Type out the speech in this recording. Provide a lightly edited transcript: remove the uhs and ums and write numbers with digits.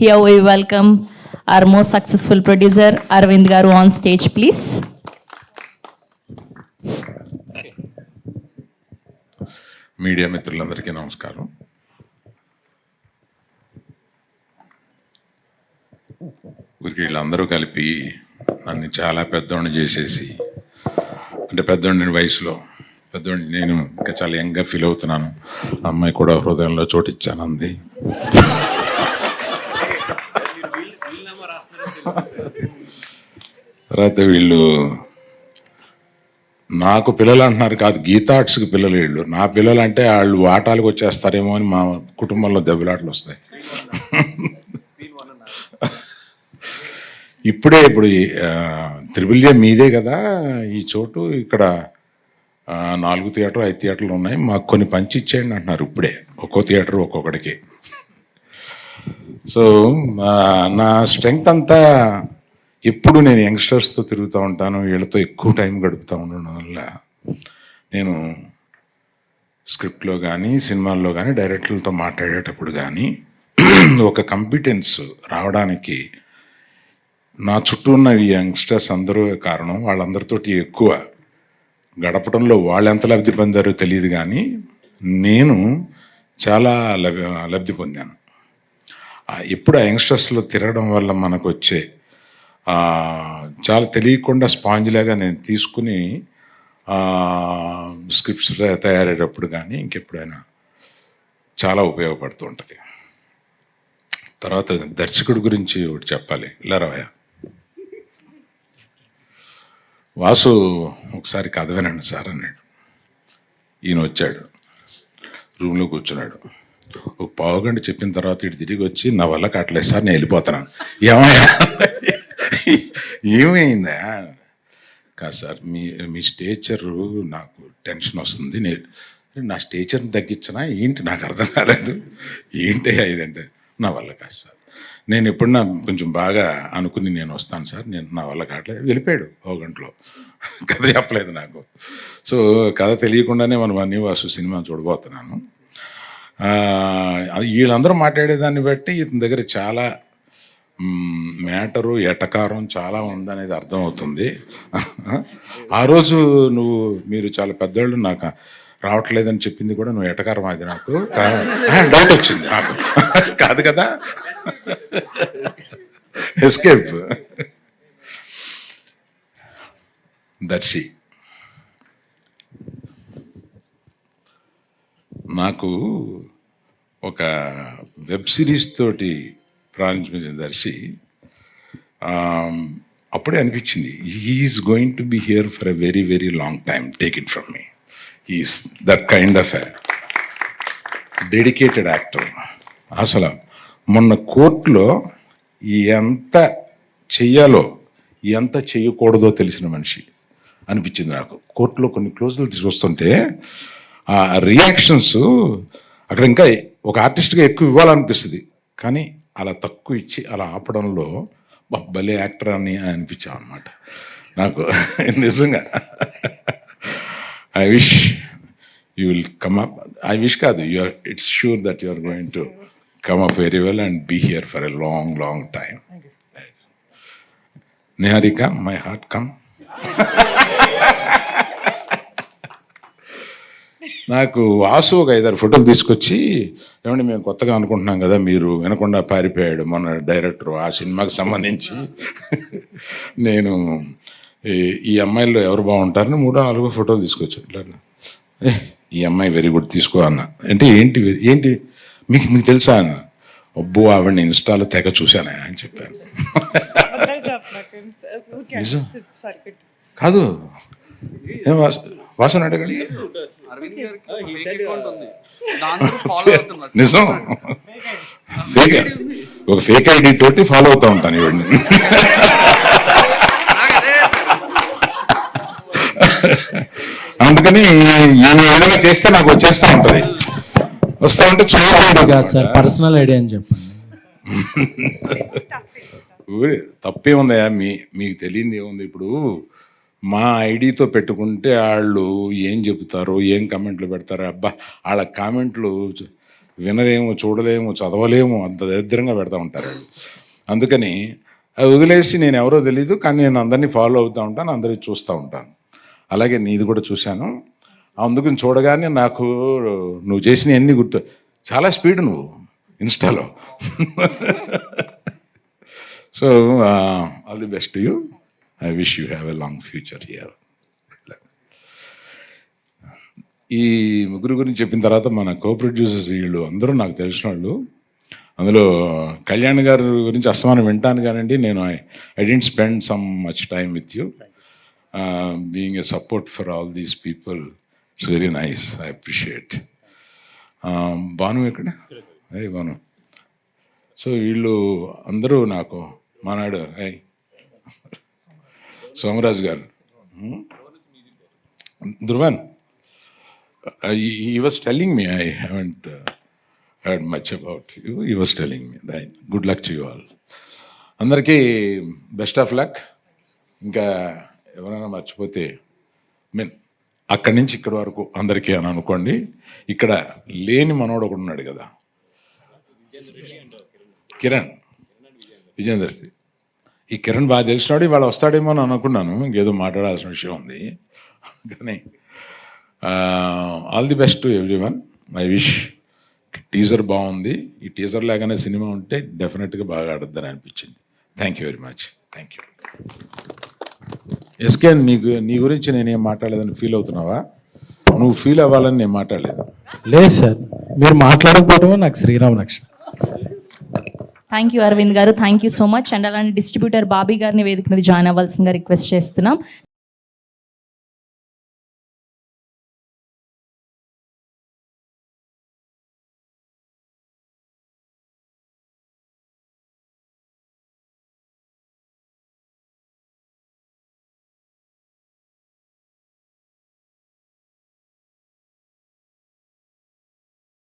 Here we welcome our most successful producer, Arvind Garu, on stage, please. Media మిత్రులందరికీ నమస్కారం. ఊరికి వీళ్ళందరూ కలిపి నన్ను చాలా పెద్దోడిని చేసేసి, అంటే పెద్దోడిని వయసులో పెద్దోడిని, నేను ఇంకా చాలా యంగ్గా ఫీల్ అవుతున్నాను. అమ్మాయి కూడా హృదయంలో చోటిచ్చాను అంది. తర్వాత వీళ్ళు నాకు పిల్లలు అంటున్నారు, కాదు గీతార్ట్స్కి పిల్లలు వీళ్ళు. నా పిల్లలు అంటే వాళ్ళు ఆటాలకు వచ్చేస్తారేమో అని మా కుటుంబంలో దెబ్బలాటలు వస్తాయి. ఇప్పుడు త్రిబుల్ ఏ మీదే కదా ఈ చోటు, ఇక్కడ 4 థియేటర్ 5 థియేటర్లు ఉన్నాయి, మాకు కొన్ని పంచి ఇచ్చేయండి అంటున్నారు ఇప్పుడే, ఒక్కో థియేటర్ ఒక్కొక్కడికి. సో నా స్ట్రెంగ్త్ అంతా ఎప్పుడు నేను యంగ్స్టర్స్తో తిరుగుతూ ఉంటాను, వీళ్ళతో ఎక్కువ టైం గడుపుతూ ఉండడం వల్ల నేను స్క్రిప్ట్లో కానీ సినిమాల్లో కానీ డైరెక్టర్లతో మాట్లాడేటప్పుడు కానీ ఒక కాంపిటెన్స్ రావడానికి నా చుట్టూ ఉన్న ఈ యంగ్స్టర్స్ అందరూ కారణం. వాళ్ళందరితోటి ఎక్కువ గడపడంలో వాళ్ళు ఎంత లబ్ధి పొందారో తెలియదు, కానీ నేను చాలా లబ్ధి పొందాను. ఎప్పుడు ఆ యంగ్స్టర్స్లో తిరగడం వల్ల మనకు వచ్చే చాలా తెలియకుండా స్పాంజ్ లాగా నేను తీసుకుని స్క్రిప్ట్స్ తయారయ్యేటప్పుడు కానీ ఇంకెప్పుడైనా చాలా ఉపయోగపడుతూ ఉంటుంది. తర్వాత దర్శకుడి గురించి ఒకటి చెప్పాలి. ఇలా రావయ్య వాసు, ఒకసారి కథ వినండి సార్ అన్నాడు. ఈయన వచ్చాడు, రూమ్లో కూర్చున్నాడు. ఒక పావుగంట చెప్పిన తర్వాత ఇటు తిరిగి వచ్చి, నా వల్ల కట్టలేదు సార్, నేను వెళ్ళిపోతున్నాను. ఏమయ్యా ఏమైందా? కాదు సార్, మీ స్టేచరు నాకు టెన్షన్ వస్తుంది, నా స్టేచర్ని తగ్గించినా ఏంటి నాకు అర్థం కాలేదు, ఏంటి ఇదంటే నా వల్ల కాదు సార్, నేను ఎప్పుడన్నా కొంచెం బాగా అనుకుని నేను వస్తాను సార్, నేను నా వల్ల కావట్లేదు. వెళ్ళిపోయాడు ఒక గంటలో, కథ చెప్పలేదు నాకు. సో కథ తెలియకుండానే మనం అన్ని వాసు సినిమా చూడబోతున్నాను. వీళ్ళందరూ మాట్లాడేదాన్ని బట్టి ఇతని దగ్గర చాలా మ్యాటరు ఎటకారం చాలా ఉందనేది అర్థమవుతుంది. ఆ రోజు మీరు చాలా పెద్దవాళ్ళు, నాకు రావట్లేదని చెప్పింది కూడా నువ్వు ఎటకారం, అది నాకు డౌట్ వచ్చింది నాకు. కాదు కదా, ఎస్కేప్. దర్శి నాకు ఒక వెబ్ సిరీస్ తోటి ప్రారంభించిన దర్శి. అప్పుడే అనిపించింది, he's going to be here for a very very long time, take it from me. He's that kind of a dedicated actor. అసలు మొన్న కోర్టులో ఎంత చెయ్యాలో ఎంత చేయకూడదో తెలిసిన మనిషి అనిపించింది నాకు. కోర్టులో కొన్ని క్లోజులు తీసుకొస్తుంటే ఆ రియాక్షన్స్ అక్కడ ఇంకా ఒక ఆర్టిస్ట్గా ఎక్కువ ఇవ్వాలనిపిస్తుంది, కానీ అలా తక్కువ ఇచ్చి అలా ఆపడంలో భలే యాక్టర్ అని అనిపించాం అనమాట నాకు. నిజంగా I wish you will come up. I wish కాదు, it's sure that you are going to come up very well and be here for a long long time. Niharika, my heart come. నాకు వాసు ఒక 5-6 ఫోటోలు తీసుకొచ్చి, ఏమంటే మేము కొత్తగా అనుకుంటున్నాం కదా, మీరు వినకుండా పారిపోయాడు మన డైరెక్టర్ ఆ సినిమాకి సంబంధించి, నేను ఈ అమ్మాయిల్లో ఎవరు బాగుంటారని 3-4 ఫోటోలు తీసుకొచ్చాడు. ఇట్లా ఈ అమ్మాయి వెరీ గుడ్ తీసుకో అన్న. అంటే ఏంటి ఏంటి మీకు తెలుసా అన్న. అబ్బో ఆవిడని ఇన్స్టాలో తెగ చూశానా అని చెప్పాను. కాదు, ఏం వాసన అడగండి. నిజం, ఒక ఫేక్ ఐడి తోటి ఫాలో అవుతా ఉంటాను ఇవన్నీ. అందుకని ఏదైనా చేస్తే నాకు వచ్చేస్తా ఉంటది, వస్తా ఉంటే పర్సనల్ ఐడియా అని చెప్పండి. తప్పే ఉందయా, మీకు తెలియంది ఏముంది. ఇప్పుడు మా ఐడితో పెట్టుకుంటే వాళ్ళు ఏం చెబుతారో, ఏం కామెంట్లు పెడతారో, అబ్బా వాళ్ళ కామెంట్లు వినలేము, చూడలేము, చదవలేము, అంత దరిద్రంగా పెడతా ఉంటారు వాళ్ళు. అందుకని అది వదిలేసి నేను ఎవరో తెలీదు, కానీ నేను అందరినీ ఫాలో అవుతూ ఉంటాను, అందరినీ చూస్తూ ఉంటాను. అలాగే నీది కూడా చూశాను. అందుకని చూడగానే నాకు నువ్వు చేసిన అన్ని గుర్తు. చాలా స్పీడ్ నువ్వు ఇన్స్టాలో. So all the best you. I wish you have a long future here. ఈ ముగ్గురు గురించి చెప్పిన తర్వాత మన కో ప్రొడ్యూసర్స్ వీళ్ళు అందరూ నాకు తెలిసిన వాళ్ళు. అందులో కళ్యాణ్ గారి గురించి అస్తమానం వింటాను కానండి, నేను I didn't spend some much time with you. Being a support for all these people, it's very nice, I appreciate. Bhanu ఎక్కడ? ఏ భాను. సో వీళ్ళు అందరూ నాకు మానాడు. సోమరాజు గారు, Dhruvan, he was telling me, I haven't heard much about you. He was telling me, right? Good luck to you all. అందరికీ best of luck. ఇంకా ఎవరైనా మర్చిపోతే అక్కడి నుంచి ఇక్కడి వరకు అందరికీ అని అనుకోండి. ఇక్కడ లేని మనోడు ఒకడు ఉన్నాడు కదా, కిరణ్, విజేందర్. ఈ కిరణ్ బాగా తెలిసినాడు, ఇవాళ వస్తాడేమో అని అనుకున్నాను, ఇంకేదో మాట్లాడాల్సిన విషయం ఉంది. కానీ all the best to everyone. I wish. Teaser బాగుంది. ఈ టీజర్ లాగానే సినిమా ఉంటే డెఫినెట్గా బాగా ఆడద్దని అనిపించింది. Thank you very much. Thank you. SK, నీ గురించి నేనేం మాట్లాడలేదని ఫీల్ అవుతున్నావా? నువ్వు ఫీల్ అవ్వాలని నేను మాట్లాడలేదు. లేదు సార్, మీరు మాట్లాడకపోవడమే నాకు శ్రీరామ రక్షణ. థ్యాంక్ యూ అరవింద్ గారు, thank you so much. And అలానే డిస్ట్రిబ్యూటర్ బాబీ గారిని వేదిక మీద జాయిన్ అవ్వాల్సిందిగా రిక్వెస్ట్ చేస్తున్నాం.